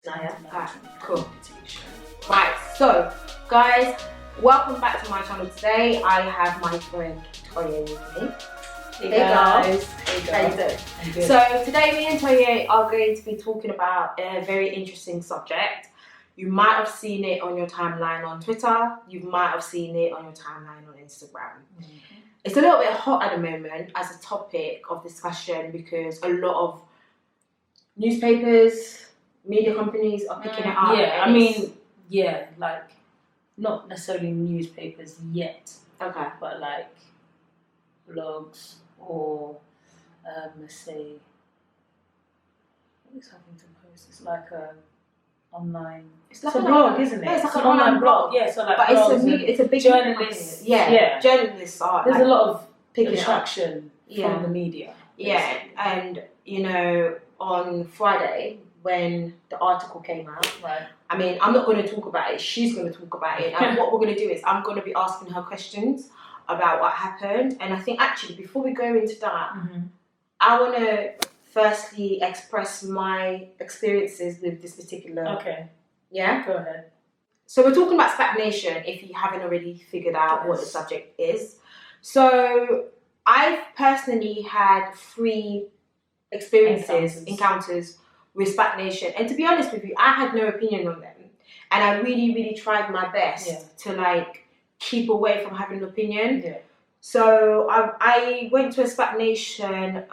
Yeah. Alright, cool. Right, so guys, welcome back to my channel today. I have my friend Toye with me. Hey guys. How you doing? So today me and Toye are going to be talking about a very interesting subject. You might have seen it on your timeline on Twitter. You might have seen it on your timeline on Instagram. Mm-hmm. It's a little bit hot at the moment as a topic of discussion because a lot of newspapers, media companies are picking it up. Yeah, like not necessarily newspapers yet. Okay. But like blogs or let's say what's happening to post? It's like a online. It's like a blog, isn't it? Yeah, it's like an online blog. Yeah, so like but it's a big journalists. Yeah, journalists are. There's like, a lot of picking attraction from the media. Basically. Yeah, and you know, on Friday when the article came out, right. I mean, I'm not going to talk about it. She's going to talk about it. And what we're going to do is I'm going to be asking her questions about what happened. And I think actually before we go into that, I want to firstly express my experiences with this particular. Okay. Yeah? Go ahead. So we're talking about SPAC Nation, if you haven't already figured out what the subject is. So I've personally had 3 encounters with SPAC Nation. And to be honest with you, I had no opinion on them. And I really, really tried my best to like keep away from having an opinion. Yeah. So I went to a SPAC Nation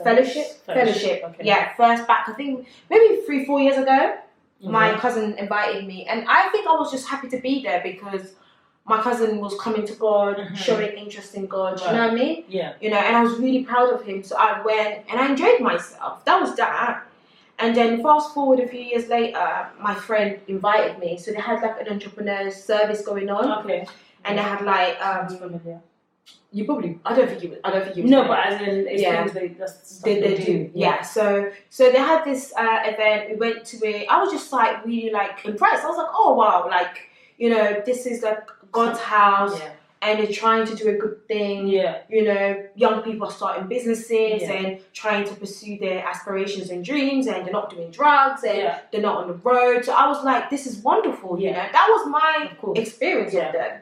fellowship. Okay. Yeah, first back, I think maybe 3-4 years ago. My cousin invited me. And I think I was just happy to be there because my cousin was coming to God, showing interest in God, you know what I mean? Yeah. You know, and I was really proud of him. So I went and I enjoyed myself. That was that. And then fast forward a few years later, my friend invited me. So they had like an entrepreneur's service going on. Okay. And they had like you probably I don't think you was no, but as in it's things they do. Yeah. So they had this event, we went to it. I was just like really like impressed. I was like, oh wow, like, you know, this is like God's house. Yeah. And they're trying to do a good thing. Yeah. You know, young people are starting businesses and trying to pursue their aspirations and dreams, and they're not doing drugs and they're not on the road. So I was like, this is wonderful, you know. That was my experience with them.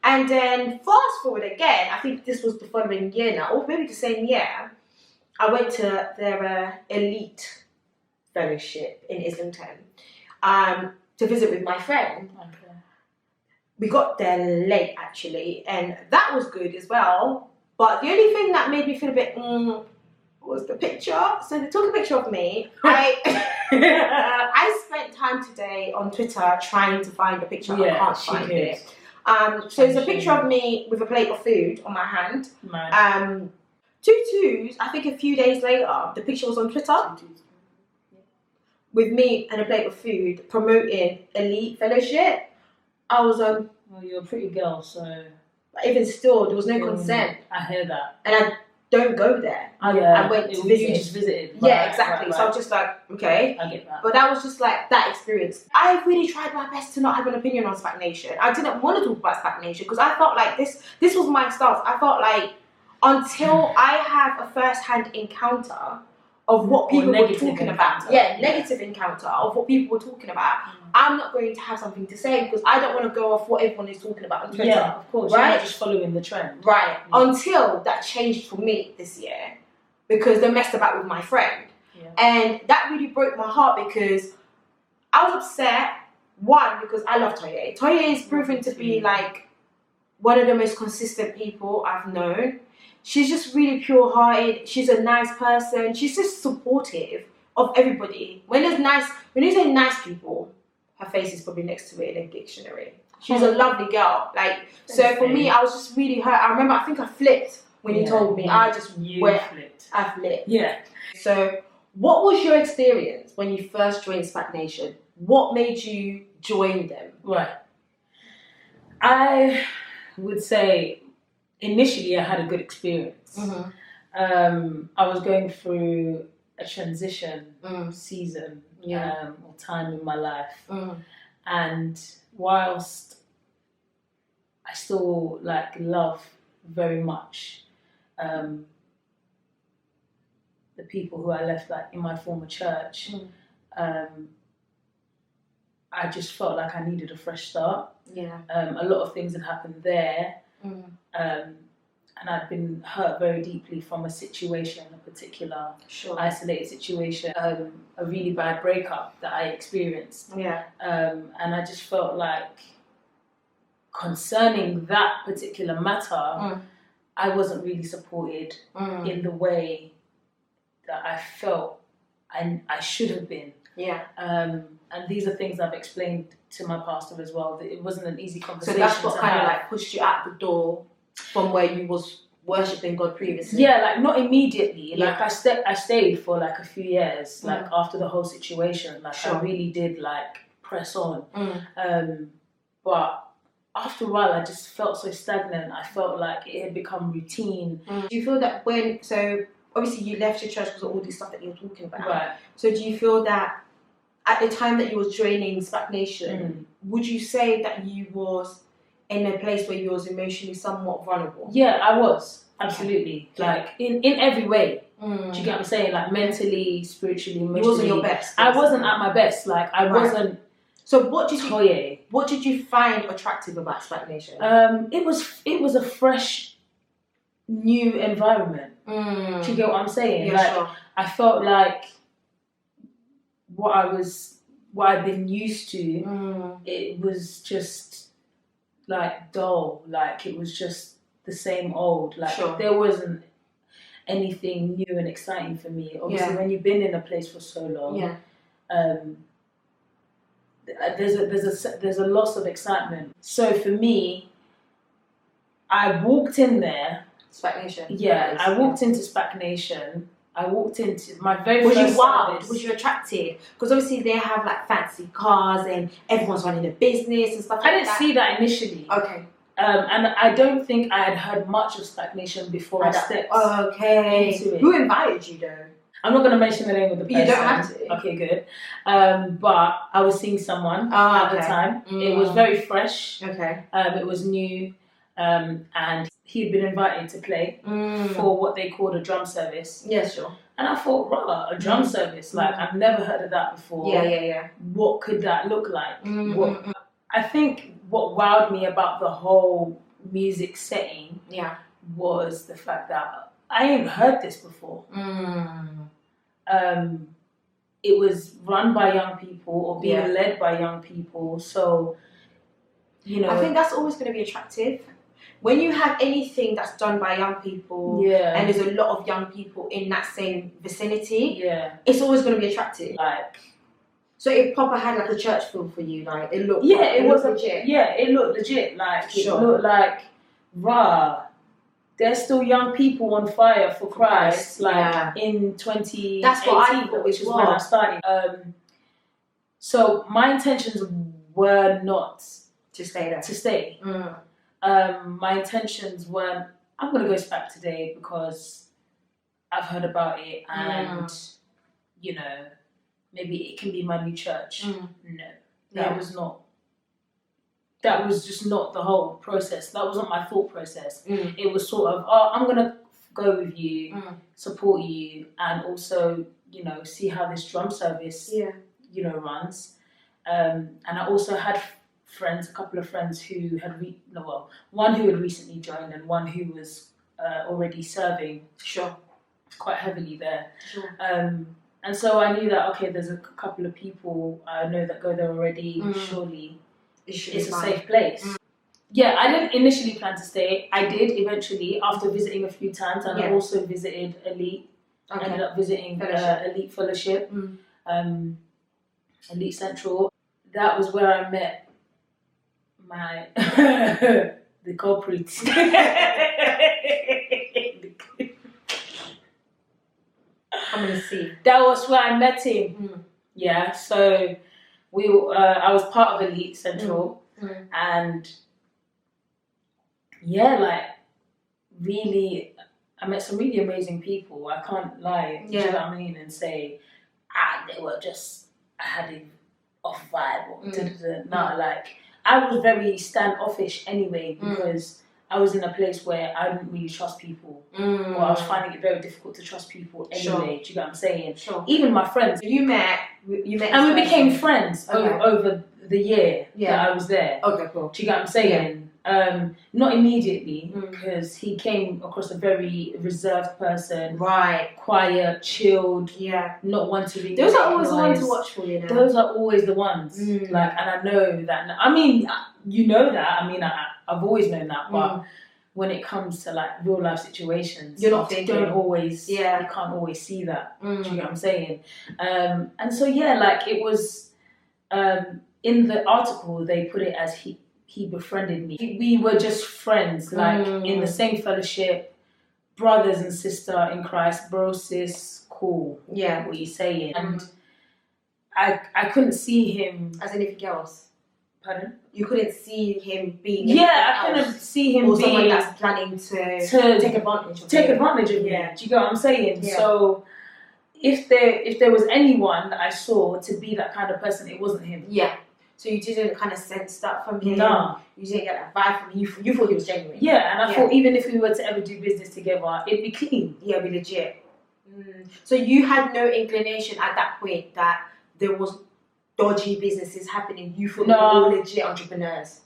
And then fast forward again, I think this was the following year now, or maybe the same year, I went to their elite fellowship in Islington to visit with my friend. Okay. We got there late, actually, and that was good as well. But the only thing that made me feel a bit was the picture. So they took a picture of me. I spent time today on Twitter trying to find the picture. I can't find it. So it's a picture of me with a plate of food on my hand. Right. 2 I think a few days later, the picture was on Twitter. With me and a plate of food promoting elite fellowship. I was well, you're a pretty girl, so even still, there was no consent. I hear that, and I don't go there. I went to visit. You just visited. Yeah, exactly. Right. So I was just like, okay, I get that. But that was just like that experience. I really tried my best to not have an opinion on SPAC Nation. I didn't want to talk about SPAC Nation because I felt like this was my stance. I felt like until I have a first-hand encounter of what people were talking about. Negative encounter of what people were talking about. I'm not going to have something to say because I don't want to go off what everyone is talking about on Twitter. Yeah, of course. Right? You're not just following the trend. Right. Until that changed for me this year because they messed about with my friend. Yeah. And that really broke my heart because I was upset, one, because I love Toye. Toye is proven to be like one of the most consistent people I've known. She's just really pure-hearted. She's a nice person. She's just supportive of everybody. When you say nice people, her face is probably next to it in a dictionary. She's a lovely girl. Like, so for me, I was just really hurt. I remember, I think I flipped when you told me. I just flipped. I flipped. Yeah. So, what was your experience when you first joined SPAC Nation? What made you join them? Right. I would say initially I had a good experience. I was going through a transition season or time in my life, and whilst I still like love very much the people who I left like in my former church, I just felt like I needed a fresh start. Yeah. A lot of things had happened there. And I'd been hurt very deeply from a situation, a particular isolated situation, a really bad breakup that I experienced. Yeah. And I just felt like concerning that particular matter, I wasn't really supported in the way that I felt I should have been. Yeah. And these are things I've explained to my pastor as well, that it wasn't an easy conversation. So that's what kind of like pushed you out the door from where you was worshipping God previously? Yeah, like not immediately. Yeah. Like I stayed for like a few years, like after the whole situation. Like I really did like press on. But after a while, I just felt so stagnant. I felt like it had become routine. Do you feel that so obviously you left your church because of all this stuff that you were talking about. Right. So do you feel that at the time that you was joining SPAC Nation, would you say that you was in a place where you was emotionally somewhat vulnerable? Yeah, I was. Absolutely. Okay. Like in every way. Do you get what I'm saying? Like mentally, spiritually, emotionally. You wasn't your best. I wasn't at my best. Like I wasn't. So what did Toye. What did you find attractive about SPAC Nation? It was a fresh, new environment. Do you get what I'm saying? Yeah, like sure. I felt like what I've been used to, it was just like dull. Like it was just the same old. Like there wasn't anything new and exciting for me. Obviously, when you've been in a place for so long, there's a loss of excitement. So for me, I walked in there. SPAC Nation. Yeah, I walked into SPAC Nation. I walked into my very first service. Was you wild? Was you attracted? Because obviously they have like fancy cars and everyone's running a business and stuff like that. I didn't see that initially. Okay. And I don't think I had heard much of SPAC Nation before I stepped into it. Who invited you though? I'm not going to mention the name of the person. You don't have to. Okay, good. But I was seeing someone at the time. It was very fresh. Okay. It was new. And he'd been invited to play for what they called a drum service. Yeah, sure. And I thought, rah, a drum service. Like, I've never heard of that before. Yeah. What could that look like? I think what wowed me about the whole music setting was the fact that I ain't heard this before. It was run by young people or being led by young people. So, you know. I think that's always going to be attractive. When you have anything that's done by young people and there's a lot of young people in that same vicinity, it's always going to be attractive. Like, so it proper had like a church feel for you, like it looked. Yeah, it was legit. It looked legit. Like it looked like, rah, there's still young people on fire for Christ. Like in 2018, that's what I thought, which is when I started. So my intentions were not to stay there. To stay. My intentions weren't, I'm going to go SPAC today because I've heard about it and, you know, maybe it can be my new church. No, that was just not the whole process. That wasn't my thought process. It was sort of, I'm going to go with you, support you, and also, you know, see how this drum service, you know, runs. And I also had a couple of friends who had, one who had recently joined and one who was already serving quite heavily there. And so I knew that, okay, there's a couple of people I know that go there already, surely it's a safe place. Yeah, I didn't initially plan to stay. I did eventually after visiting a few times, and I also visited Elite. I ended up visiting Elite Fellowship, Elite Central. That was where I met my the culprit. I'm gonna see. That was where I met him. Yeah, so I was part of Elite Central, and like really, I met some really amazing people. I can't lie, you know what I mean, and say they were just I had an off vibe or no, like. I was very standoffish anyway because I was in a place where I didn't really trust people, or I was finding it very difficult to trust people anyway. Do you get what I'm saying? Even my friends. You met, and we became friends over the year that I was there. Okay, cool. Do you get what I'm saying? Not immediately, because he came across a very reserved person. Right. Quiet, chilled. Yeah. Not one to be. Those are always the ones to watch for, you know. Those are always the ones. Like, and I know that. I mean, you know that. I mean, I've always known that, but when it comes to like real life situations, you're not you don't always. You can't always see that. Do you get what I'm saying? And so like it was. In the article, they put it as he befriended me. We were just friends, like in the same fellowship, brothers and sister in Christ, bro, sis, cool. Yeah, what you saying? And I couldn't see him as anything else. Pardon? You couldn't see him being. I couldn't see him or being someone that's planning to take advantage of me. Yeah. Do you get what I'm saying? Yeah. So if there was anyone that I saw to be that kind of person, it wasn't him. Yeah. So you didn't kind of sense that from him? No. You didn't get that vibe from him? You thought he was genuine? Yeah, and I thought even if we were to ever do business together, it'd be clean. Yeah, it'd be legit. So you had no inclination at that point that there was dodgy businesses happening? You thought they were all legit entrepreneurs?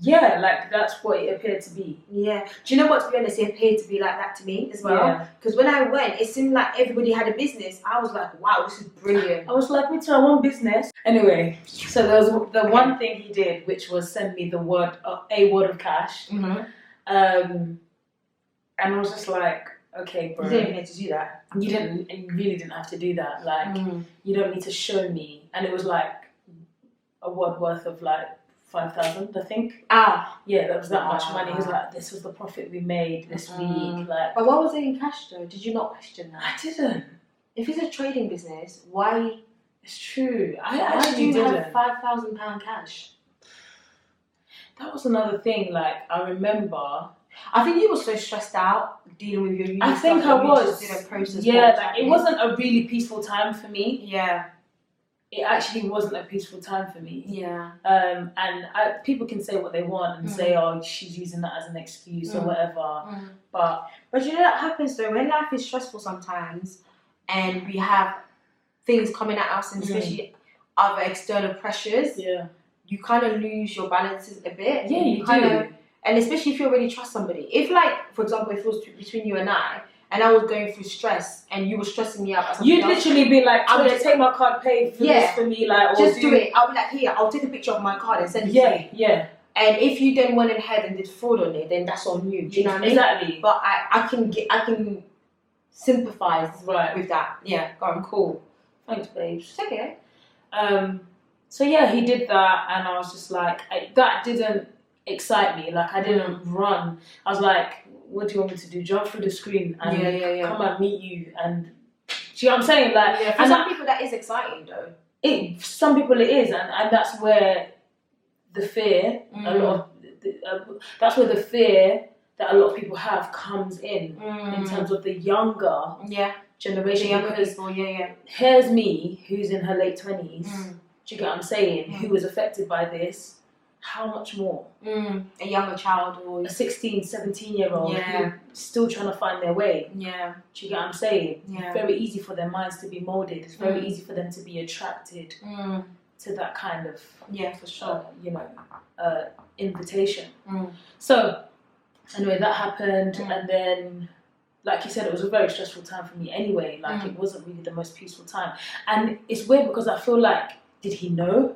Yeah, like that's what it appeared to be. Yeah. Do you know what, to be honest, it appeared to be like that to me as well. Because when I went, it seemed like everybody had a business. I was like, wow, this is brilliant. I was like, me too, I want business. Anyway, so there was the one thing he did, which was send me a word of cash. And I was just like, okay, bro. You didn't even need to do that. You really didn't have to do that. Like, you don't need to show me. And it was like a word worth of like 5,000, I think. Yeah, that was that much money. He was like, this was the profit we made this week. Like, but why was it in cash though? Did you not question that? I didn't. If it's a trading business, why? It's true. Why do you have £5,000 cash? That was another thing. Like, I remember. I think you were so stressed out dealing with your uni stuff. I think I was. It wasn't a really peaceful time for me. Yeah. It actually wasn't a peaceful time for me. Yeah. And people can say what they want and say, oh, she's using that as an excuse or whatever. But you know that happens though, when life is stressful sometimes and we have things coming at us and especially other external pressures, you kind of lose your balances a bit. Yeah, you do. And especially if you already trust somebody. If like, for example, if it was between you and I was going through stress and you were stressing me out, you'd literally be like, I would take my card, pay for this for me, like, or just do it. I'll be like, here, I'll take a picture of my card and send it to you. Yeah. And if you then went ahead and did fraud on it, then that's on you. Do you know what I mean? Exactly. But I can sympathise with that. Yeah, go on, cool. Thanks, babes. It's okay. So yeah, he did that, and I was just like, that didn't excite me. Like, I didn't run. I was like, what do you want me to do? Jump through the screen and come and meet you? And do you know what I'm saying? Like, for some people that is exciting though. Some people it is, and that's where the fear, that's where the fear that a lot of people have comes in terms of the younger generation. The younger people, here's me, who's in her late 20s. Do you get what I'm saying? Who was affected by this? How much more? A younger child or a 16, 17-year-old who still trying to find their way. Yeah. Do you get what I'm saying? Yeah. It's very easy for their minds to be molded. It's very easy for them to be attracted to that kind of for sure. Invitation. So anyway, that happened, and then, like you said, it was a very stressful time for me anyway. Like, it wasn't really the most peaceful time, and it's weird because I feel like, did he know?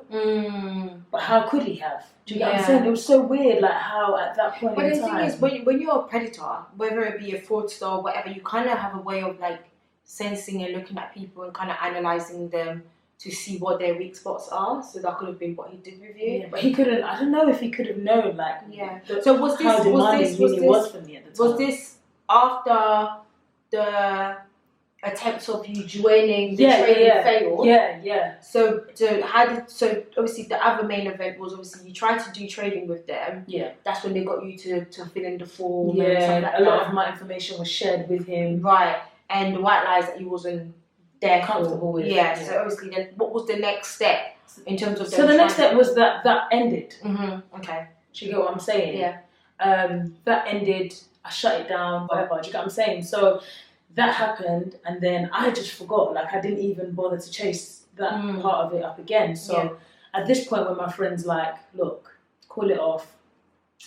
But how could he have? Do you get what I'm saying? It was so weird, like how at that point in time. But the thing is, when you're a predator, whether it be a fraudster or whatever, you kind of have a way of like sensing and looking at people and kind of analysing them to see what their weak spots are. So that could have been what he did with you. Yeah, but he couldn't. I don't know if he could have known. Like, so was this how demanding he was for me at the time? Was this after the attempts of you joining the trading failed? So obviously the other main event was obviously you tried to do trading with them. Yeah. That's when they got you to fill in the form. Yeah, and stuff like a lot of my information was shared with him. Right. And the white lies that he wasn't there comfortable with. Yeah. So obviously then what was the next step in terms of So the next step was that ended. Okay. Do you get what I'm saying? Yeah. That ended, I shut it down, whatever. Do you get what I'm saying? So that happened, and then I just forgot. Like, I didn't even bother to chase that part of it up again. So at this point when my friend's like, look, call it off,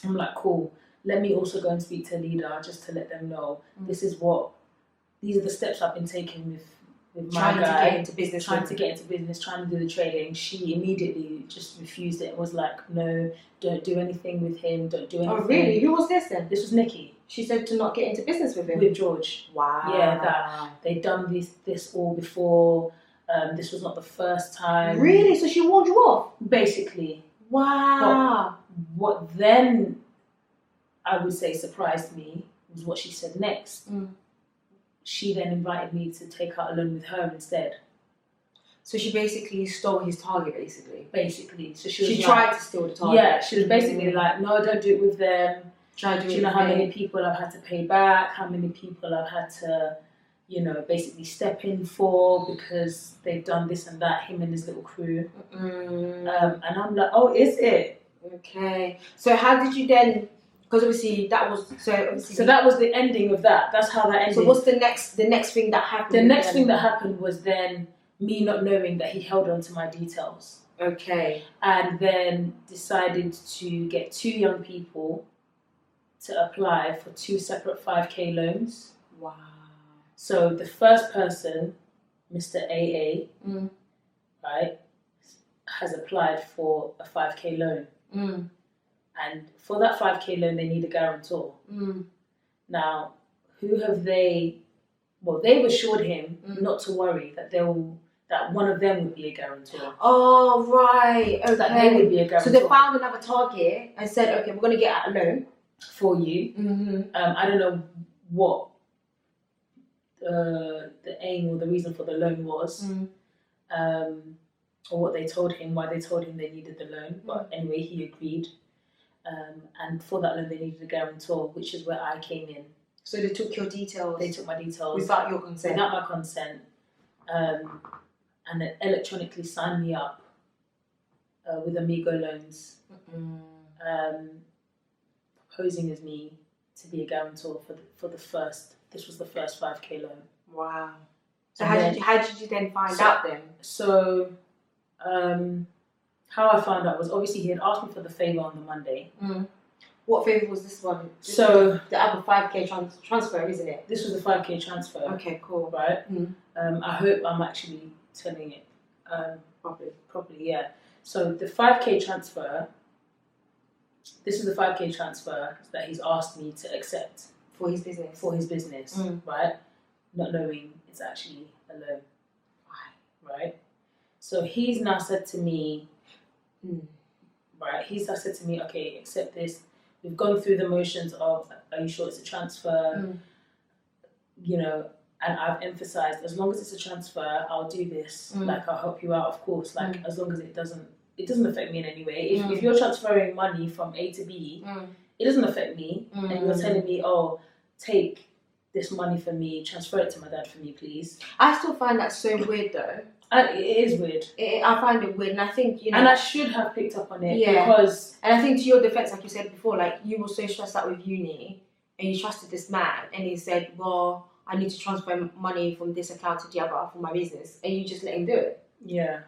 I'm like, cool, let me also go and speak to a leader just to let them know these are the steps I've been taking with my guy. Trying to get into business, trying to do the trading. She immediately just refused it and was like, no, don't do anything with him, don't do anything. Oh, really? Who was this then? This was Nikki. She said to not get into business with him? With George. Wow. Yeah, that they'd done this all before. This was not the first time. Really? So she warned you off? Basically. Wow. But what then, I would say, surprised me was what she said next. She then invited me to take out a loan with her instead. So she basically stole his target, Basically. So she tried to steal the target. Yeah, she was basically like, no, don't do it with them. Try to do it. Do you know how many people I've had to pay back? How many people I've had to, basically step in for because they've done this and that, him and his little crew. And I'm like, oh, is it? Okay. So how did you then... Because obviously that was so that was the ending of that. That's how that ended. So what's the next thing that happened? The next thing that happened was then me not knowing that he held on to my details. Okay. And then decided to get 2 young people to apply for 2 separate 5K loans. Wow. So the first person, Mr. AA, right, has applied for a 5K loan. And for that 5K loan, they need a guarantor. Now, who have they... Well, they've assured him not to worry, that one of them would be a guarantor. Oh, right. Okay. That they would be a guarantor. So they found another target and said, okay, we're going to get out a loan for you. I don't know what the aim or the reason for the loan was. Or what they told him, why they told him they needed the loan. But anyway, he agreed. And for that loan, they needed a guarantor, which is where I came in. So they took your details? They took my details. Without your consent? Without my consent. And then electronically signed me up with Amigo Loans, proposing as me to be a guarantor for the first. This was the first 5K loan. Wow. So how did you then find out then? So, how I found out was obviously he had asked me for the favour on the Monday. What favour was this one? So the other 5K transfer, isn't it? This was the 5K transfer. Okay, cool. Right. I hope I'm actually telling it properly. Yeah. So the 5K transfer. This is the 5K transfer that he's asked me to accept for his business. Right. Not knowing it's actually a loan. Right. So he's now said to me. Right. He's now said to me, okay, accept this. We've gone through the motions of, are you sure it's a transfer? And I've emphasized, as long as it's a transfer, I'll do this. Like, I'll help you out, of course. Like, as long as it doesn't affect me in any way. If you're transferring money from A to B, it doesn't affect me. And you're telling me, oh, take this money for me, transfer it to my dad for me, please. I still find that so weird, though. It is weird. I find it weird, and I think, And I should have picked up on it, because... And I think to your defense, like you said before, like, you were so stressed out with uni, and you trusted this man, and he said, well, I need to transfer money from this account to the other for my business, and you just let him do it. Yeah.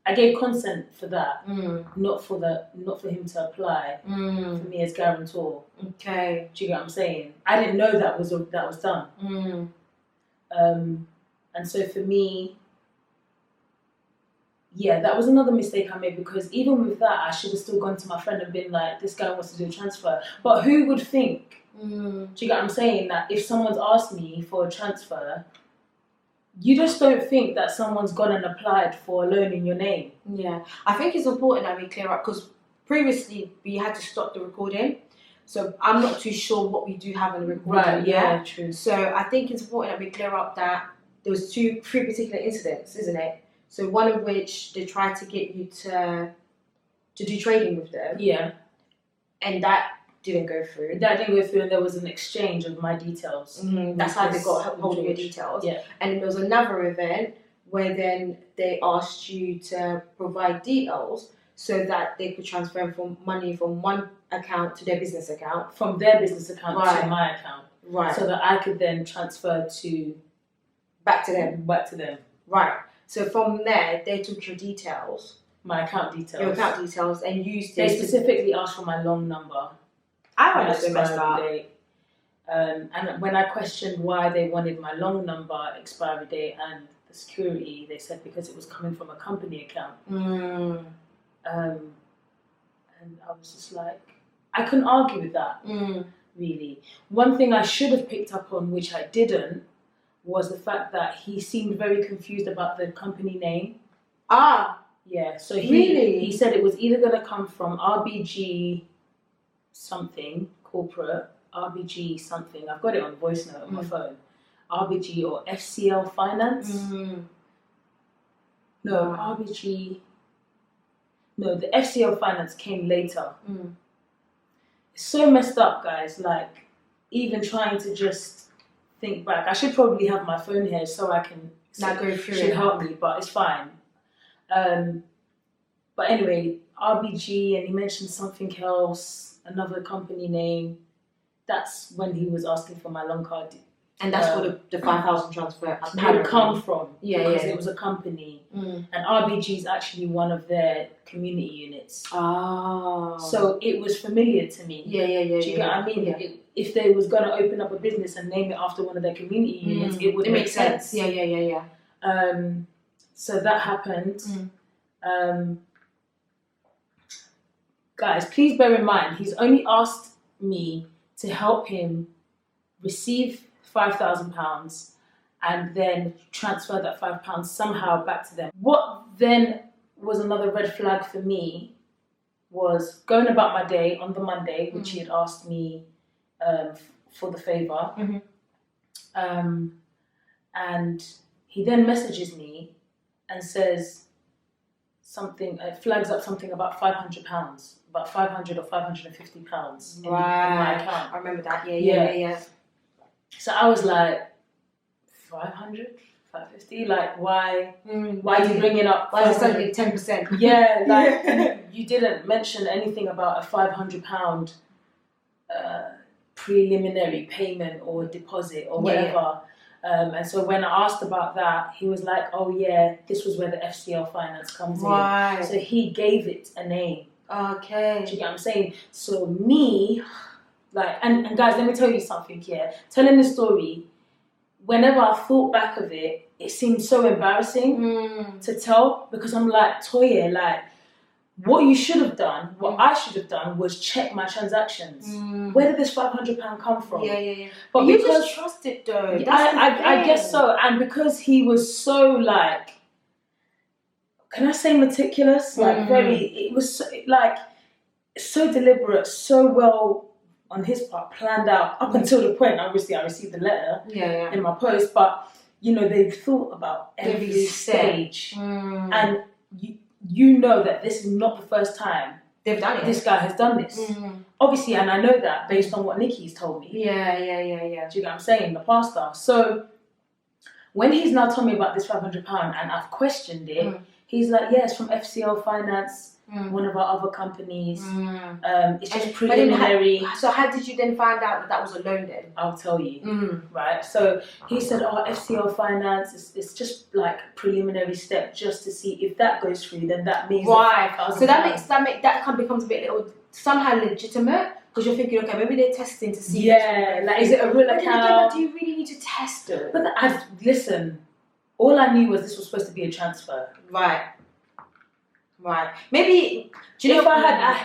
I gave consent for that, not for him to apply for me as guarantor. Okay. Do you get what I'm saying? I didn't know that was done. And so for me, that was another mistake I made, because even with that, I should have still gone to my friend and been like, this guy wants to do a transfer. But who would think, do you get what I'm saying, that if someone's asked me for a transfer, you just don't think that someone's gone and applied for a loan in your name. Yeah. I think it's important that we clear up, because previously we had to stop the recording. So I'm not too sure what we do have on the recording. Right, yeah, true. So I think it's important that we clear up that there was 3 particular incidents, isn't it? So one of which they tried to get you to do trading with them. Yeah. And that didn't go through. And there was an exchange of my details. That's how they got hold of your details. Yeah. And then there was another event where then they asked you to provide details so that they could transfer money from one account to their business account. From their business account to my account. Right. So that I could then transfer back to them. Right. So from there, they took your details. My account details. Your account details and used it. They specifically asked for my long number. I find it so messed up. And when I questioned why they wanted my long number, expiry date, and the security, they said because it was coming from a company account. And I was just like, I couldn't argue with that, really. One thing I should have picked up on, which I didn't, was the fact that he seemed very confused about the company name. Yeah, so he said it was either going to come from RBG something, corporate, RBG something. I've got it on voice note on my phone. RBG or FCL Finance. No, RBG. No, the FCL Finance came later. It's so messed up, guys. Like, even trying to just think back. I should probably have my phone here so I can go through it. Should help me, but it's fine. But anyway, RBG, and he mentioned something else, another company name. That's when he was asking for my long card. And that's where the 5,000 transfer would come from. Because it was a company. And RBG is actually one of their community units. So it was familiar to me. Do you get what I mean? If they was going to open up a business and name it after one of their community units, it would make sense. So that happened. Guys, please bear in mind, he's only asked me to help him receive £5,000 and then transfer that £5 somehow back to them. What then was another red flag for me was going about my day on the Monday, which he had asked me for the favour. And he then messages me and says something, flags up something about £500, about £500 or £550 in my account. I remember that. Yeah. So I was like, 500, 550. Like, why are you bringing up? Why is it only 10%? Yeah, like you didn't mention anything about a £500 preliminary payment or deposit or whatever. And so when I asked about that, he was like, oh yeah, this was where the FCL Finance comes in. So he gave it a name. Okay. Do you get what I'm saying? So me, like, and guys, let me tell you something here. Telling this story, whenever I thought back of it, it seemed so embarrassing to tell, because I'm like, Toye, like, what you should have done, what I should have done was check my transactions. Where did this £500 come from? But you just trust it though. I guess so. And because he was so like, can I say meticulous? Like it was so, like so deliberate, so well on his part, planned out up until the point, obviously, I received the letter in my post, but you know, they've thought about every stage. And you know that this is not the first time they've done it. This guy has done this. Obviously, and I know that based on what Nikki's told me. Yeah. Do you get what I'm saying? The pastor. So when he's now told me about this £500 and I've questioned it, he's like, yeah, it's from FCL Finance, one of our other companies. It's just preliminary. So how did you then find out that was a loan then? I'll tell you. Right. So he said, oh, FCL Finance, it's just like a preliminary step just to see if that goes through, then that means so that becomes a bit little somehow legitimate, because you're thinking, okay, maybe they're testing to see. Yeah, like, is it a real account? Do you really need to test it? But listen, all I knew was this was supposed to be a transfer. Right. Maybe, do you know,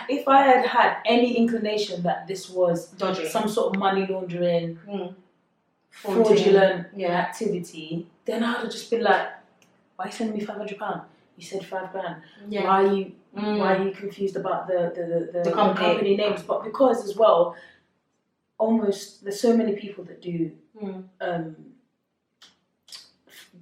if I had any inclination that this was dodgy, some sort of money laundering, fraudulent activity, then I would have just been like, why are you sending me £500? You said £5,000. Why are you confused about the company names? But because as well, almost there's so many people that do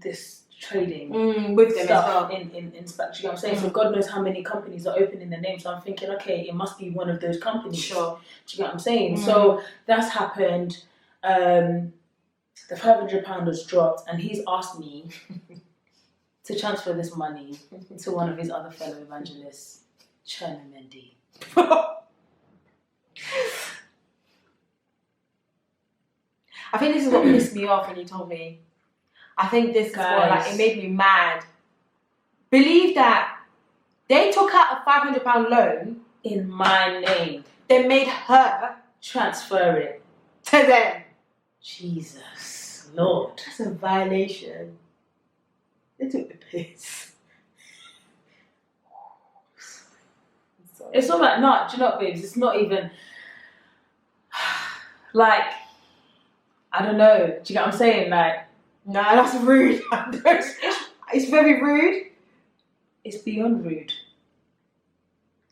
this trading with them stuff as well in SPAC. You know what I'm saying? So God knows how many companies are opening their names. So I'm thinking, okay, it must be one of those companies. Sure. Do you get what I'm saying? So that's happened. The £500 was dropped, and he's asked me to transfer this money to one of his other fellow evangelists, Cherna Mendy. I think this is what pissed me off when you told me. I think this is what, like, it made me mad believe that they took out a £500 loan in my name. They made her transfer it to them. Jesus Lord. That's a violation. They took the piss. It's all like, no, do you know what, babes? It's not even like, I don't know. Do you get what I'm saying? Like, no, that's rude. It's very rude. It's beyond rude.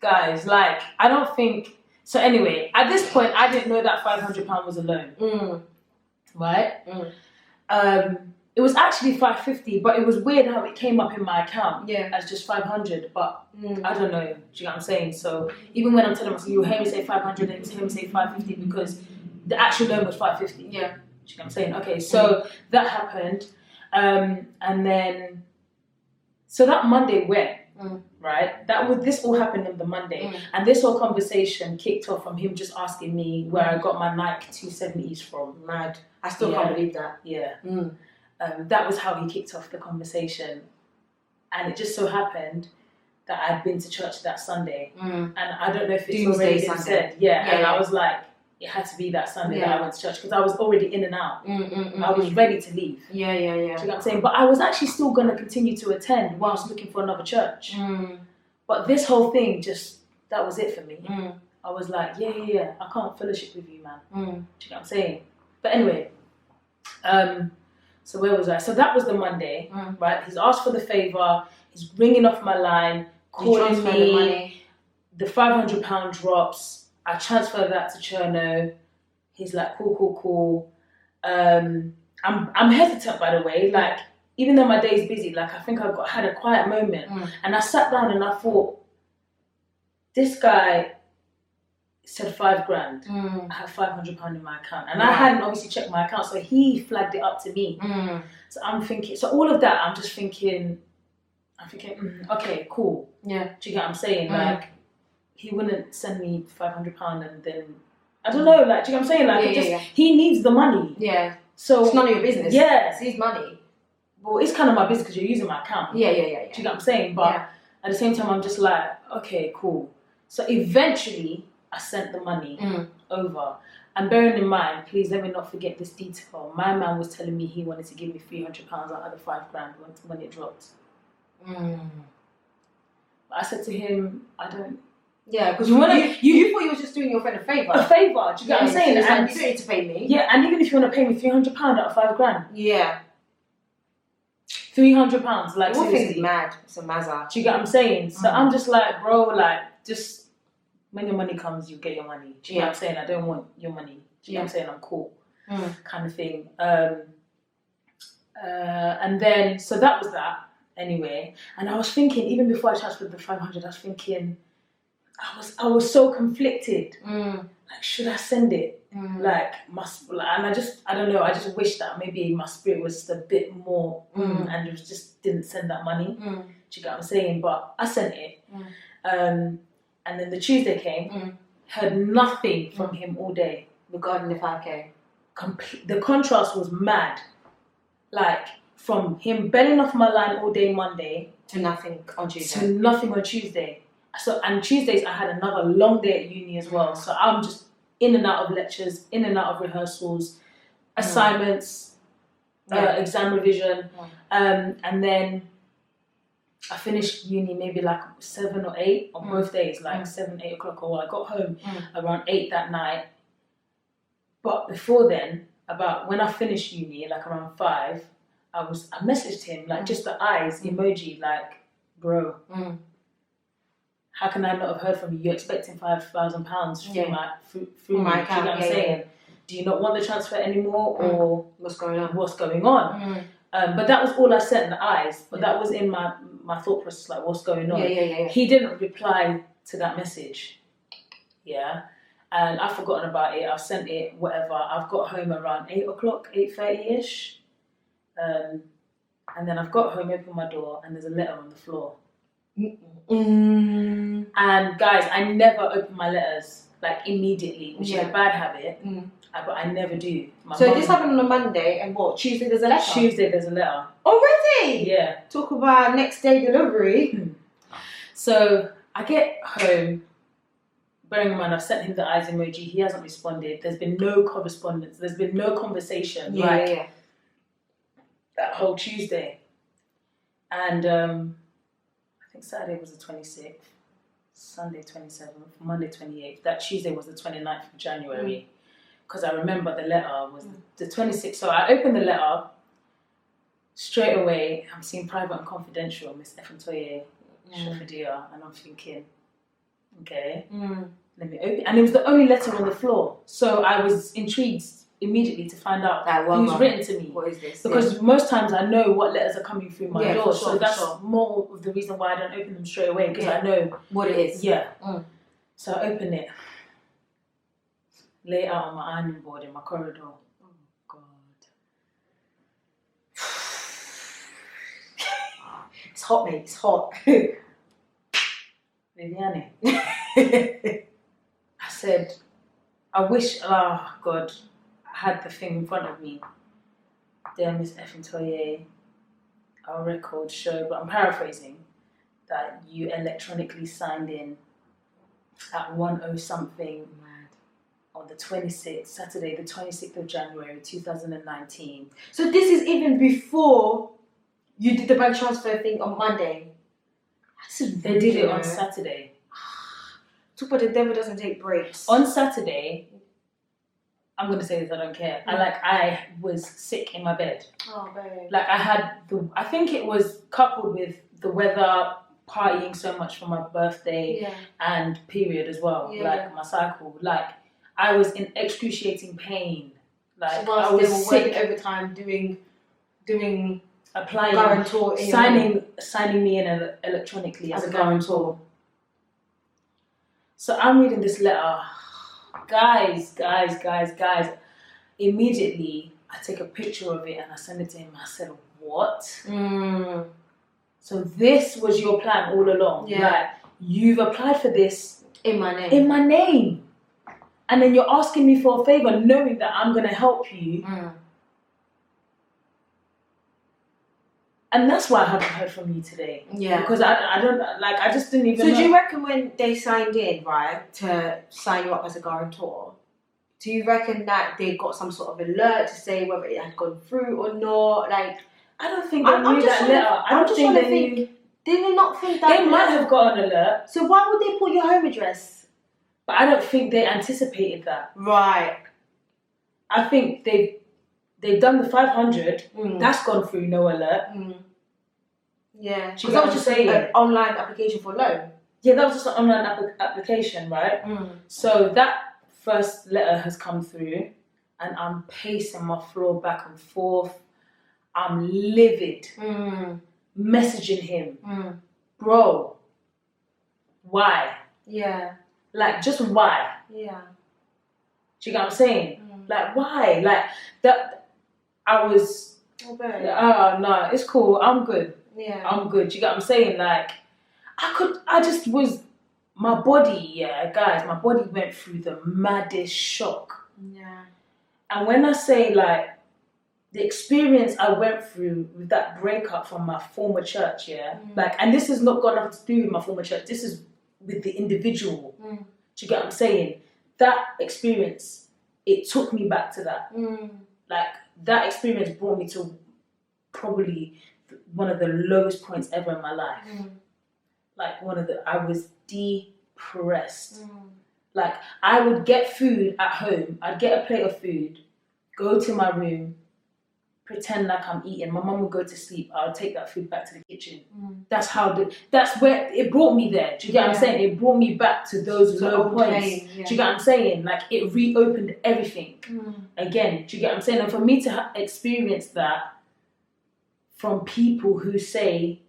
Guys, like, I don't think... So anyway, at this point, I didn't know that £500 was a loan. Right? It was actually £550, but it was weird how it came up in my account as just £500. But I don't know. Do you get what I'm saying? So even when I'm telling myself, you'll hear me say £500 and you'll hear me say £550 because the actual loan was £550. Yeah. Do you get what I'm saying? Okay, so that happened. And then... So that Monday went, right? This all happened on the Monday. And this whole conversation kicked off from him just asking me where I got my Nike 270s from. Mad. I still can't believe that. Yeah. That was how he kicked off the conversation. And it just so happened that I'd been to church that Sunday. And I don't know if it's already been said. And I was like, it had to be that Sunday that I went to church because I was already in and out. I was ready to leave. Do you know what I'm saying? But I was actually still going to continue to attend whilst looking for another church. But this whole thing that was it for me. I was like, I can't fellowship with you, man. Do you know what I'm saying? But anyway, so where was I? So that was the Monday, right? He's asked for the favour. He's ringing off my line, calling me. The £500 drops. I transferred that to Cherno. He's like, cool. I'm hesitant, by the way. Like, even though my day's busy, like, I think I had a quiet moment. And I sat down and I thought, this guy said $5,000. I have £500 in my account. And I hadn't obviously checked my account, so he flagged it up to me. So I'm thinking, so all of that, I'm thinking, okay, cool. Yeah. Do you get what I'm saying? Like, he wouldn't send me £500 and then, I don't know, like, do you get what I'm saying? Like, he needs the money. Yeah. So it's none of your business. Yeah. It's his money. Well, it's kind of my business because you're using my account. Yeah. Do you get what I'm saying? But at the same time, I'm just like, okay, cool. So eventually, I sent the money over. And bearing in mind, please let me not forget this detail. My man was telling me he wanted to give me £300 out of the £5,000 when it dropped. But I said to him, I don't... Yeah, because you thought you were just doing your friend a favour. A favour, do you get what I'm saying? So and you don't need to pay me. Yeah, and even if you want to pay me £300 out of £5,000. Yeah. £300, like, the whole thing's mad. It's a mazza. Do you get what I'm saying? So I'm just like, bro, like, just when your money comes, you get your money. Do you get what I'm saying? I don't want your money. Do you get what I'm saying? I'm cool. Kind of thing. And then, so that was that anyway. And I was thinking, even before I transferred the 500, I was thinking, I was so conflicted. Like, should I send it? Like, and I don't know. I just wish that maybe my spirit was just a bit more, and it just didn't send that money. Do you get what I'm saying? But I sent it. And then the Tuesday came. Heard nothing from him all day regarding the 5K. The contrast was mad. Like, from him belling off my line all day Monday to nothing on Tuesday. So, and Tuesdays I had another long day at uni as well. So I'm just in and out of lectures, in and out of rehearsals, assignments, exam revision. And then I finished uni maybe like 7 or 8 on both days, like 7, 8 o'clock. Or I got home around 8 that night. But before then, about when I finished uni, like around 5, I messaged him, like just the eyes emoji, like, bro. How can I not have heard from you? You're expecting £5,000 through my account. You know what I'm saying? Do you not want the transfer anymore, or what's going on? But that was all I sent in the eyes. But that was in my thought process, like, what's going on? He didn't reply to that message. Yeah, and I've forgotten about it. I've sent it, whatever. I've got home around 8 o'clock, 8:30ish, and then I've got home, opened my door, and there's a letter on the floor. And guys, I never open my letters. like immediately, which is a bad habit. But I never do. So this happened on a Monday, and what, Tuesday there's a letter? Tuesday there's a letter. Already? Yeah. Talk about next day delivery. So I get home, bearing in mind I've sent him the eyes emoji, he hasn't responded. There's been no correspondence. There's been no conversation. That whole Tuesday. And I think Saturday was the 26th, Sunday 27th, Monday 28th. That Tuesday was the 29th of January. Because I remember the letter was the 26th. So I opened the letter straight away. I'm seeing private and confidential, Miss Toye, Shafadia, and I'm thinking, okay, let me open. And it was the only letter on the floor. So I was intrigued immediately to find out who's written to me. What is this? Because most times I know what letters are coming through my door. So that's more of the reason why I don't open them straight away, because I know what it is. Yeah. So I open it. Lay it out on my ironing board in my corridor. Oh God. It's hot, mate. It's hot. Viviane. I said, I wish, oh God, I had the thing in front of me. Dear Miss Toye, our records show, but I'm paraphrasing, that you electronically signed in at 1:00 something. On the 26th, Saturday, the 26th of January, 2019. So this is even before you did the bank transfer thing on Monday? They did it on Saturday. Talk about the devil doesn't take breaks. On Saturday, I'm going to say this, I don't care. I was sick in my bed. Oh, babe. Like I think it was coupled with the weather, partying so much for my birthday and period as well. Like my cycle. Like, I was in excruciating pain. Like, so I was sick. Overtime doing applying, guarantor, signing me in electronically as a guarantor. So I'm reading this letter. Guys. Immediately, I take a picture of it and I send it to him. I said, what? So this was your plan all along. Yeah. Like, you've applied for this in my name. And then you're asking me for a favor, knowing that I'm going to help you. And that's why I haven't heard from you today. Yeah. Because I just didn't even know. So do you reckon when they signed in, right, to sign you up as a guarantor, do you reckon that they got some sort of alert to say whether it had gone through or not? Like, I don't think they knew that letter. I don't think they knew. Did they not think that? They might have got an alert. So why would they put your home address? But I don't think they anticipated that. Right. I think they've done the 500. That's gone through, no alert. Yeah. Because that was just an online application for loan. Yeah, that was just an online application, right? So that first letter has come through, and I'm pacing my floor back and forth. I'm livid. Messaging him. Bro, why? Yeah. Like, just why? Yeah. Do you get what I'm saying? Like, why? Like, that, I was, oh no, it's cool, I'm good. Yeah. I'm good. Do you get what I'm saying? Like, my body, guys, my body went through the maddest shock. Yeah. And when I say, like, the experience I went through with that breakup from my former church, like, and this has not got nothing to do with my former church, this is with the individual. Do you get what I'm saying? That experience, it took me back to that. Like, that experience brought me to probably one of the lowest points ever in my life. Like, I was depressed. Like, I would get food at home, I'd get a plate of food, go to my room, pretend like I'm eating. My mum would go to sleep. I'll take that food back to the kitchen. That's where it brought me there. Do you get what I'm saying? It brought me back to those low points. Do you get what I'm saying? Like, it reopened everything again. Do you get what I'm saying? And for me to experience that from people who say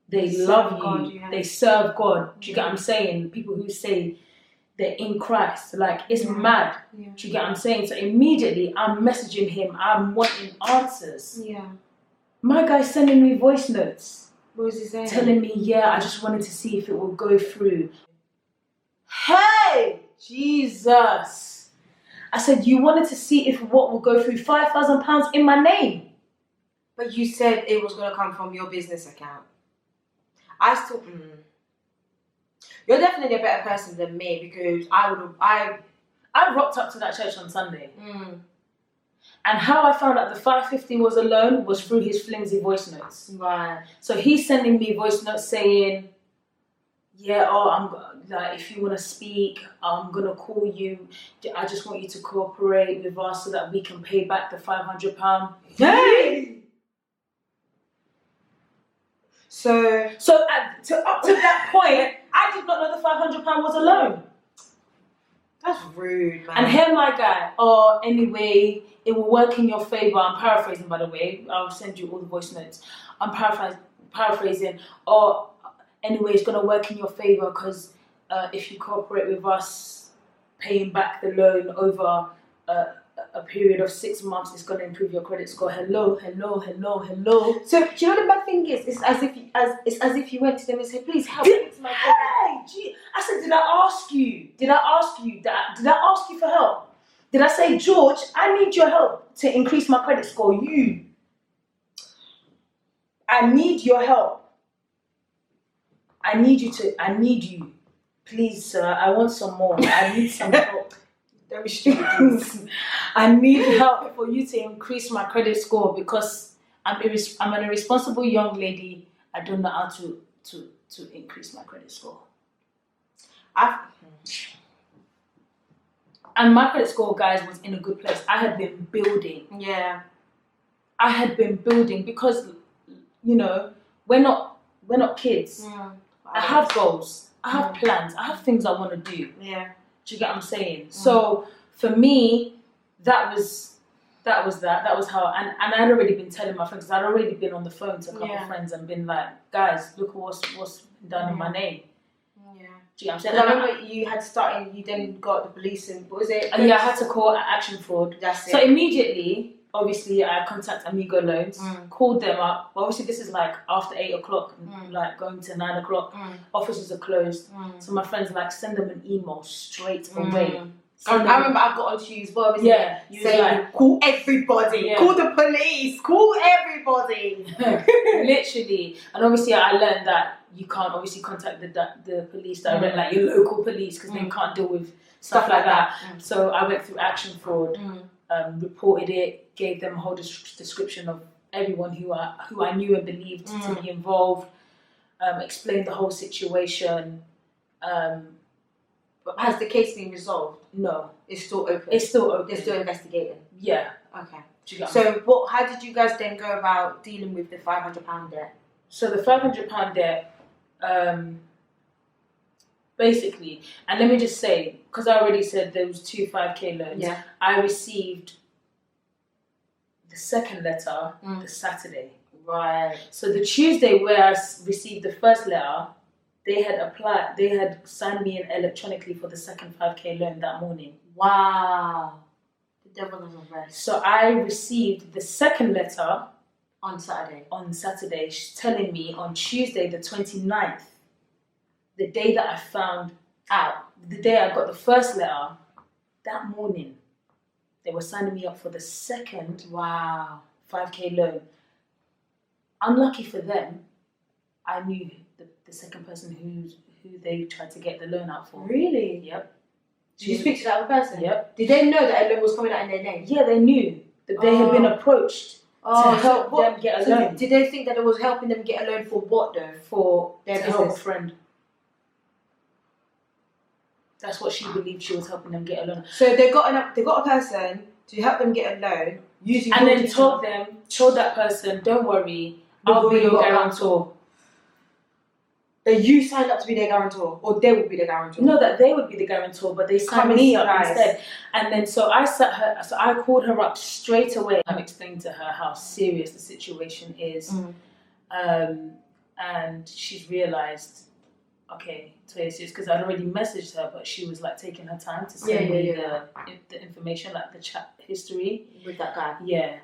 they love you, they serve God. Do you get what I'm saying? People who say they're in Christ. Like, it's mad. Do you get what I'm saying? So immediately I'm messaging him. I'm wanting answers. My guy's sending me voice notes. What was he saying? Telling me, I just wanted to see if it will go through. Hey! Jesus. I said, you wanted to see if what will go through £5,000 in my name. But you said it was going to come from your business account. I still... You're definitely a better person than me because I rocked up to that church on Sunday. And how I found out the 550 was a loan was through his flimsy voice notes. Right. So he's sending me voice notes saying, yeah, I'm like, if you want to speak, I'm going to call you. I just want you to cooperate with us so that we can pay back the £500. Hey! So up to that point, I did not know the £500 was a loan. That's rude, man. And here my guy, anyway, it will work in your favor. I'm paraphrasing, by the way. I'll send you all the voice notes. I'm paraphrasing. Anyway, it's going to work in your favor because if you cooperate with us, paying back the loan over a period of 6 months, it's going to improve your credit score. Hello. So do you know the bad thing is? It's as if you went to them and said, please help me with my problem. I said, did I ask you for help? Did I say, George, I need your help to increase my credit score? I need your help. I need you. Please, sir, I want some more. I need some help. Don't be stupid. I need help for you to increase my credit score because I'm an irresponsible young lady. I don't know how to increase my credit score. And my credit score, guys, was in a good place. I had been building. Yeah. I had been building because, we're not kids. I have goals. I have plans. I have things I want to do. Yeah. Do you get what I'm saying? So for me, that was how, and I'd already been telling my friends, I'd already been on the phone to a couple of friends and been like, guys, look at what's been done in my name. Yeah. Do you know what I'm saying? I remember you had started, you then got the police and, what was it? Yeah, I had to call Action Fraud. That's it. So immediately, obviously, I contacted Amigo Loans, called them up. Well, obviously, this is like after 8 o'clock, like going to 9 o'clock. Offices are closed. So my friends like send them an email straight away. I remember I got onto you as well. Yeah, you saying like, call everybody, call the police, call everybody. Literally, and obviously I learned that you can't obviously contact the police direct, like your local police, because they can't deal with stuff like that. So I went through Action Fraud. Reported it, gave them a whole description of everyone who I knew and believed to be involved, explained the whole situation. But has the case been resolved? No. It's still open? It's still open. They're still investigating? Yeah. Okay. So how did you guys then go about dealing with the £500 debt? So the £500 debt, basically, and let me just say, because I already said there was 2 5K loans, I received the second letter the Saturday. Right. So the Tuesday where I received the first letter, they had signed me in electronically for the second 5K loan that morning. Wow. The devil doesn't rest. So I received the second letter on Saturday. She's telling me on Tuesday the 29th, the day that I found out, the day I got the first letter, that morning, they were signing me up for the second 5K loan. Unlucky for them, I knew the second person who they tried to get the loan out for. Really? Yep. Did you speak to that other person? Yep. Did they know that a loan was coming out in their name? Yeah, they knew that they had been approached to help them get a loan. Did they think that it was helping them get a loan for what though? For their business? Help a friend. That's what she believed, she was helping them get a loan. So they got a person to help them get a loan using, and then told that person, don't worry, I'll be your guarantor. That you signed up to be their guarantor, or they would be the guarantor? No, that they would be the guarantor, but they signed me up instead. And then so I called her up straight away and explained to her how serious the situation is. And she's realised, okay, Toye, because I'd already messaged her, but she was like taking her time to send me the information, like the chat history. With that guy? Yeah,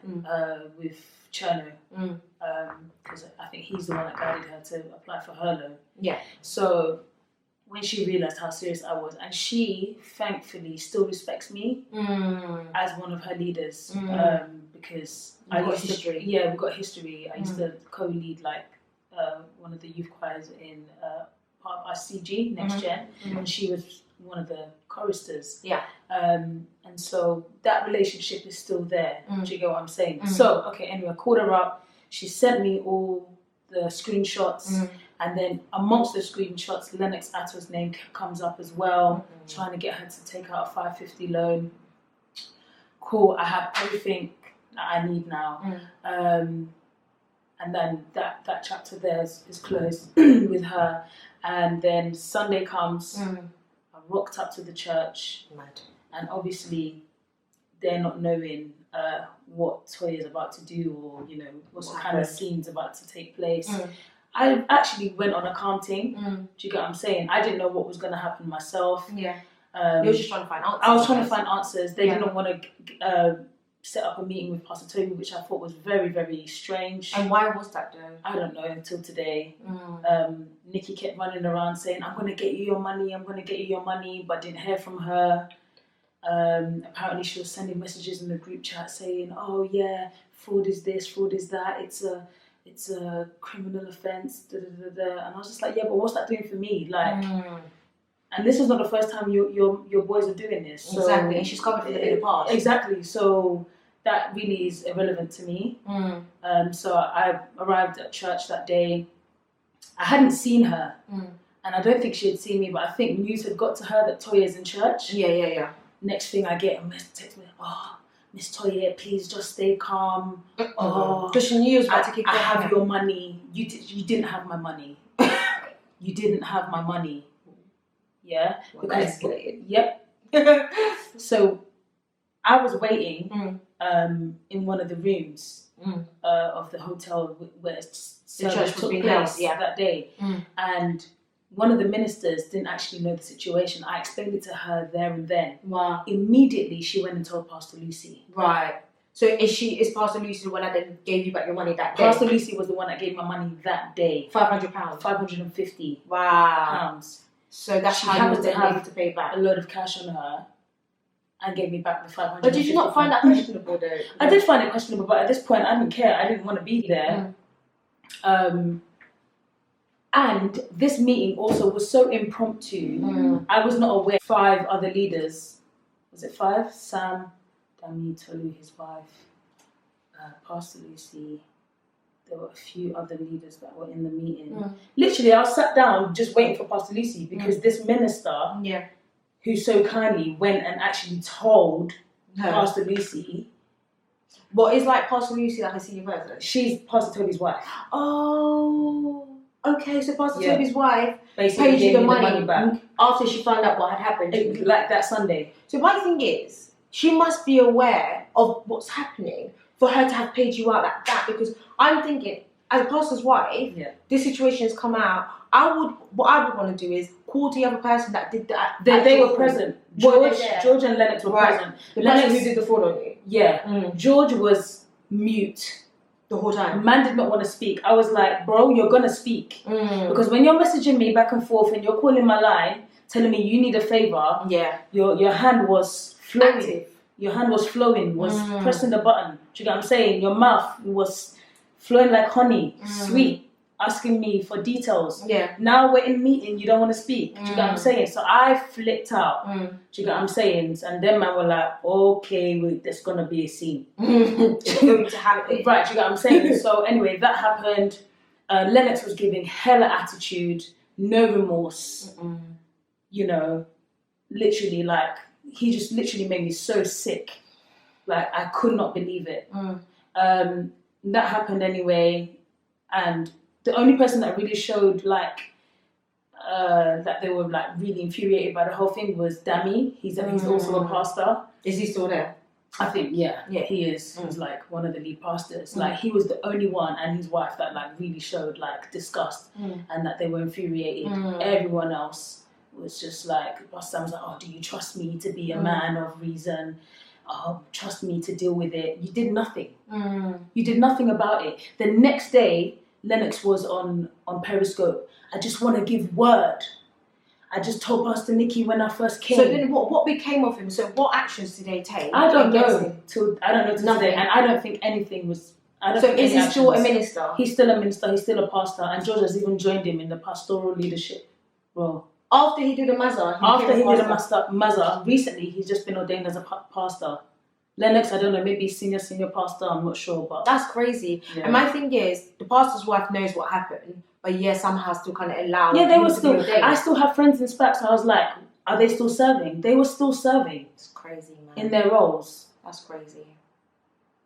with Cherno. Because I think he's the one that guided her to apply for her loan. Yeah. So when she realised how serious I was. And she, thankfully, still respects me as one of her leaders because we've got history. I used to co-lead one of the youth choirs in part of our CG, Next Gen, and she was one of the choristers. Yeah. And so that relationship is still there. Do you get what I'm saying? So, okay, anyway, I called her up. She sent me all the screenshots, and then amongst the screenshots, Lennox Atta's name comes up as well, trying to get her to take out a 550 loan. Cool, I have everything that I need now. And then that chapter there is closed with her. And then Sunday comes, I rocked up to the church, and obviously they're not knowing what Toye is about to do, or what kind of scene's about to take place. I actually went on accounting. Do you get what I'm saying? I didn't know what was going to happen myself. Yeah. You were just trying to find answers. I was trying to find answers. They didn't want to set up a meeting with Pastor Toye, which I thought was very, very strange. And why was that though? I don't know until today. Nikki kept running around saying, I'm going to get you your money, I'm going to get you your money, but didn't hear from her. Apparently she was sending messages in the group chat saying, oh yeah, fraud is this, fraud is that, it's a criminal offence, And I was just like, yeah, but what's that doing for me? And this is not the first time your boys are doing this. So, exactly, and she's covered for in the past. Exactly, so that really is irrelevant to me. So I arrived at church that day. I hadn't seen her, and I don't think she had seen me, but I think news had got to her that Toye is in church. Yeah. Next thing I get a text me, oh, Miss Toye, please just stay calm. Oh, because she knew you was about to kick I have your money. You didn't have my money. You didn't have my money. Yeah, because yep. So I was waiting in one of the rooms of the hotel where the church took place that day, and one of the ministers didn't actually know the situation. I explained it to her there and then. Wow. Immediately she went and told Pastor Lucy. Right. So is Pastor Lucy the one that then gave you back your money that day? Pastor Lucy was the one that gave my money that day. £500. 550. Wow. Pounds. So that's she how you was able to pay back a load of cash on her and gave me back the 500. But did you not find that questionable though? I did find it questionable, but at this point I didn't care. I didn't want to be there. And this meeting also was so impromptu. I was not aware. 5 other leaders. Was it 5? Sam, Dami, Tolu, his wife, Pastor Lucy. There were a few other leaders that were in the meeting. Literally, I was sat down just waiting for Pastor Lucy because this minister, who so kindly went and actually told Pastor Lucy. What is like Pastor Lucy like a senior person? She's Pastor Toby's wife. Oh, okay. So Pastor Toby's wife basically paid you the money back after she found out what had happened. Like that Sunday. So my thing is, she must be aware of what's happening for her to have paid you out like that, because I'm thinking, as a pastor's wife, this situation has come out. What I would want to do is call the other person that did that. They were present. George and Lennox were present. The person who did the fraud on you. Yeah. George was mute the whole time. Man did not want to speak. I was like, bro, you're gonna speak because when you're messaging me back and forth and you're calling my line, telling me you need a favor. Your hand was flowing. Active. Your hand was flowing, was pressing the button. Do you get what I'm saying? Your mouth was flowing like honey, sweet, asking me for details. Now we're in meeting, you don't want to speak. Do you get what I'm saying? So I flipped out. Do you get what I'm saying? And then man were like, okay, there's going to be a scene. It's going to happen. Right, do you get what I'm saying? So anyway, that happened. Lennox was giving hella attitude, no remorse. You know, literally like, he just literally made me so sick. Like, I could not believe it. That happened anyway. And the only person that really showed, like, that they were, like, really infuriated by the whole thing was Dami. He's also a pastor. Is he still there? I think, yeah, he is. He's, like, one of the lead pastors. Like, he was the only one, and his wife, that, like, really showed, like, disgust and that they were infuriated. Everyone else was just like, Pastor Sam was like, oh, do you trust me to be a man of reason? Oh, trust me to deal with it. You did nothing. You did nothing about it. The next day, Lennox was on Periscope. I just want to give word. I just told Pastor Nikki when I first came. So then what became of him? So what actions did they take? I don't know till today, and I don't think anything was. So is he still a minister? He's still a minister. He's still a pastor, and George has even joined him in the pastoral leadership role. After he did a mazza? After he did a mazza, recently he's just been ordained as a pastor. Lennox, I don't know, maybe senior pastor, I'm not sure, but that's crazy. Yeah. And my thing is, the pastor's wife knows what happened, but somehow still kind of allowed. Yeah, they were still. I still have friends in SPAC, so I was like, are they still serving? They were still serving. It's crazy, man. In their roles. That's crazy.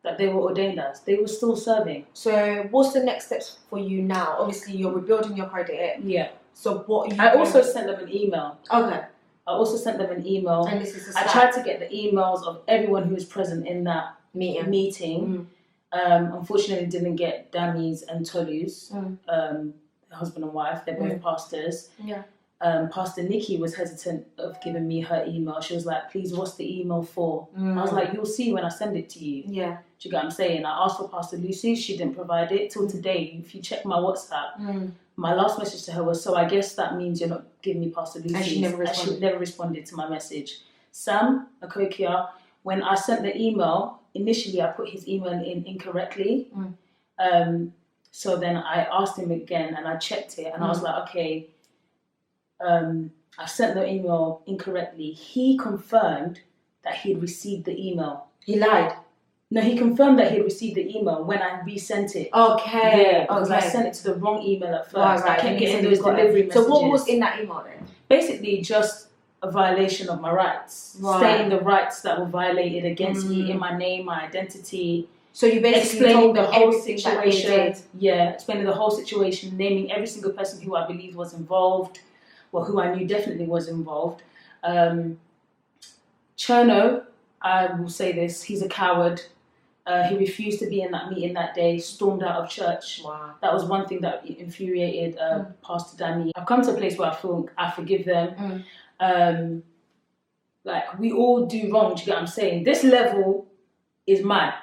That they were ordained as. They were still serving. So, what's the next steps for you now? Obviously, you're rebuilding your credit. Yeah. So, what? I also sent them an email. Okay. I also sent them an email. And this is I tried to get the emails of everyone who was present in that meeting. Unfortunately, didn't get Dami's and Tolu's, husband and wife. They're both pastors. Yeah. Pastor Nikki was hesitant of giving me her email. She was like, please, what's the email for? I was like, you'll see when I send it to you. Yeah. Do you get what I'm saying? I asked for Pastor Lucy. She didn't provide it till today. If you check my WhatsApp, my last message to her was, so I guess that means you're not giving me Pastor Lucy. And she never responded to my message. Sam Akokia, when I sent the email, initially I put his email in incorrectly. So then I asked him again and I checked it and I was like, okay, I sent the email incorrectly. He confirmed that he'd received the email. He lied? No, he confirmed that he'd received the email when I resent it. Okay. Yeah, because I sent it to the wrong email at first. Right. I kept getting those delivery messages. So what was in that email then? Basically just a violation of my rights. Right. Stating the rights that were violated against me in my name, my identity. So you basically explaining the whole situation. Yeah, explaining the whole situation, naming every single person who I believed was involved. Well, who I knew definitely was involved. Cherno, I will say this, he's a coward. He refused to be in that meeting that day, stormed out of church. Wow. That was one thing that infuriated Pastor Danny. I've come to a place where I feel I forgive them. Like, we all do wrong, do you get what I'm saying? This level is mad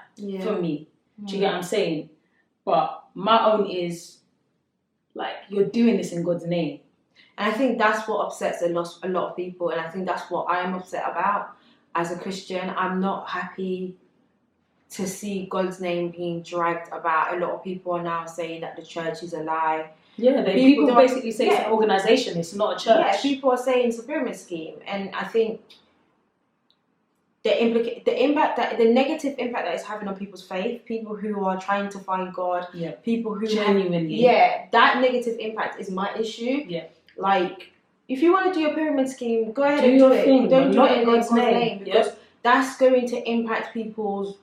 for me, do you get what I'm saying? But my own is, like, you're doing this in God's name. And I think that's what upsets a lot of people, and I think that's what I am upset about as a Christian. I'm not happy to see God's name being dragged about. A lot of people are now saying that the church is a lie. Yeah, people basically say it's an organisation, it's not a church. Yeah, people are saying it's a pyramid scheme, and I think the negative impact that it's having on people's faith, people who are trying to find God, people who genuinely, that negative impact is my issue. Yeah. Like, if you want to do a pyramid scheme, go ahead and do your it. Thing, don't do not it in God's name because that's going to impact people's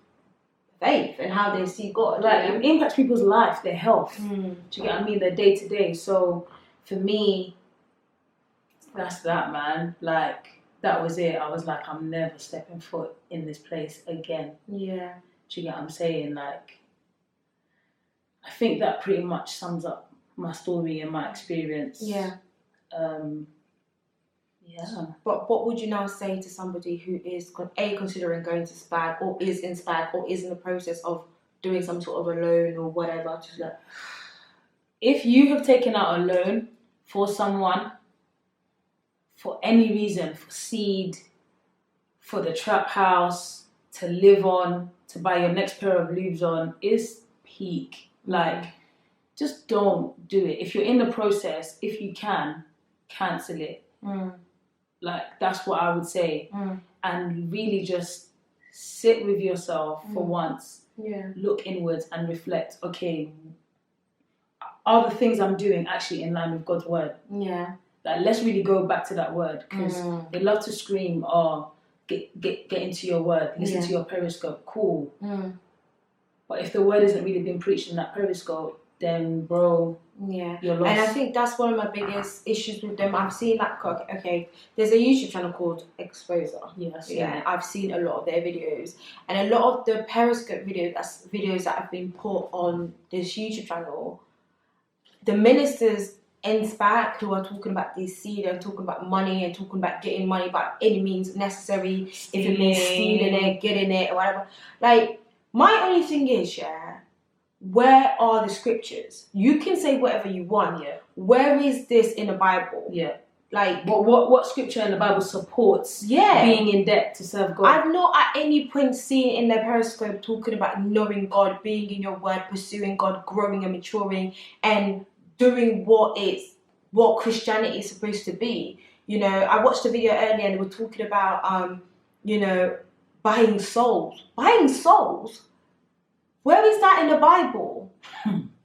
faith and how they see God. Like, it impacts people's life, their health. Do you get what I mean? Their day to day. So for me, that's that, man. Like, that was it. I was like, I'm never stepping foot in this place again. Yeah. Do you get what I'm saying? Like, I think that pretty much sums up my story and my experience. Yeah. But what would you now say to somebody who is considering going to SPAC or is in SPAC or is in the process of doing some sort of a loan or whatever? Just like, if you have taken out a loan for someone for any reason, for seed, for the trap house, to live on, to buy your next pair of Louis on, is peak. Like, just don't do it. If you're in the process, if you can, cancel it. Like, that's what I would say. And really just sit with yourself for once. Yeah. Look inwards and reflect, okay, are the things I'm doing actually in line with God's word? Yeah. Like, let's really go back to that word, because they love to scream, oh, get into your word, listen to your periscope, cool. But if the word isn't really being preached in that periscope, then bro, you're lost. And I think that's one of my biggest issues with them. I've seen that, okay, there's a YouTube channel called Exposer. Yeah, I've seen a lot of their videos, and a lot of the periscope videos that have been put on this YouTube channel, the ministers in SPAC who are talking about this seed and talking about money and talking about getting money by any means necessary, if it means stealing it, getting it, or whatever. Like, my only thing is, where are the scriptures? You can say whatever you want. Where is this in the Bible? like what scripture in the Bible supports being in debt to serve God? I've not at any point seen in their Periscope talking about knowing God, being in your word, pursuing God, growing and maturing, and doing what Christianity is supposed to be. You know, I watched a video earlier and they were talking about buying souls. Buying souls? Where is that in the Bible?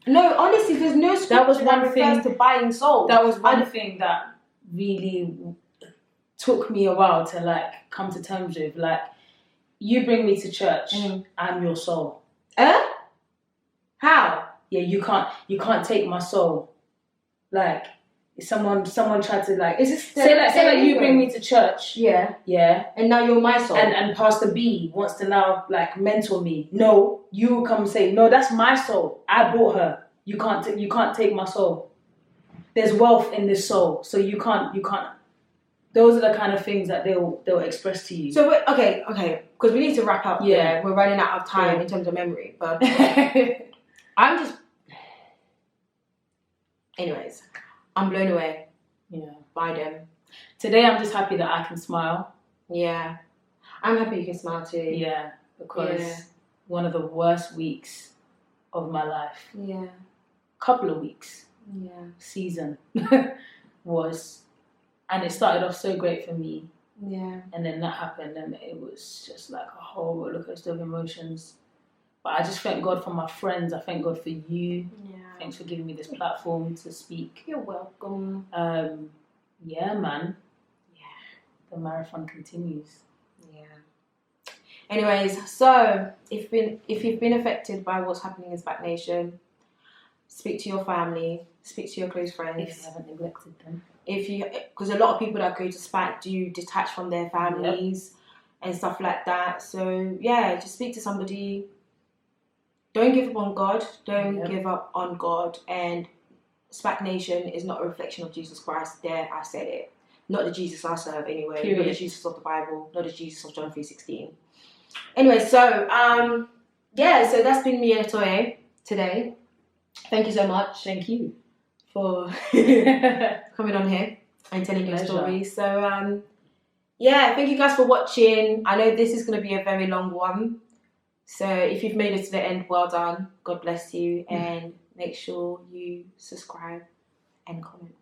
No, honestly, there's no scripture that refers to buying souls. That was one thing that really took me a while to like come to terms with. Like, you bring me to church, I'm your soul. How? Yeah, you can't take my soul. Like, someone tried to like say you bring me to church. Yeah. And now you're my soul. And Pastor B wants to now like mentor me. No, you come and say, no, that's my soul. I bought her. You can't take my soul. There's wealth in this soul, so you can't. Those are the kind of things that they'll express to you. So okay, because we need to wrap up. Yeah, we're running out of time in terms of memory, but anyways, I'm blown away. Yeah, by them. Today, I'm just happy that I can smile. Yeah, I'm happy you can smile too. Yeah, because one of the worst weeks of my life. Yeah, couple of weeks. Yeah, season was. And it started off so great for me. Yeah. And then that happened and it was just like a whole roller coaster of emotions. But I just thank God for my friends. I thank God for you. Yeah. Thanks for giving me this platform to speak. You're welcome. Yeah, man. Yeah. The marathon continues. Yeah. Anyways, so if you've been affected by what's happening in SPAC Nation, speak to your family, speak to your close friends. If you haven't neglected them. Because a lot of people that go to SPAC do detach from their families and stuff like that. So yeah, just speak to somebody. Don't give up on God. Don't give up on God. And SPAC Nation is not a reflection of Jesus Christ. There, I said it. Not the Jesus I serve anyway. Period. Not the Jesus of the Bible. Not the Jesus of John 3:16. Anyway, so so that's been me and Toye today. Thank you so much. Thank you for coming on here and telling your story. So thank you guys for watching. I know this is going to be a very long one, so if you've made it to the end, well done. God bless you, and make sure you subscribe and comment.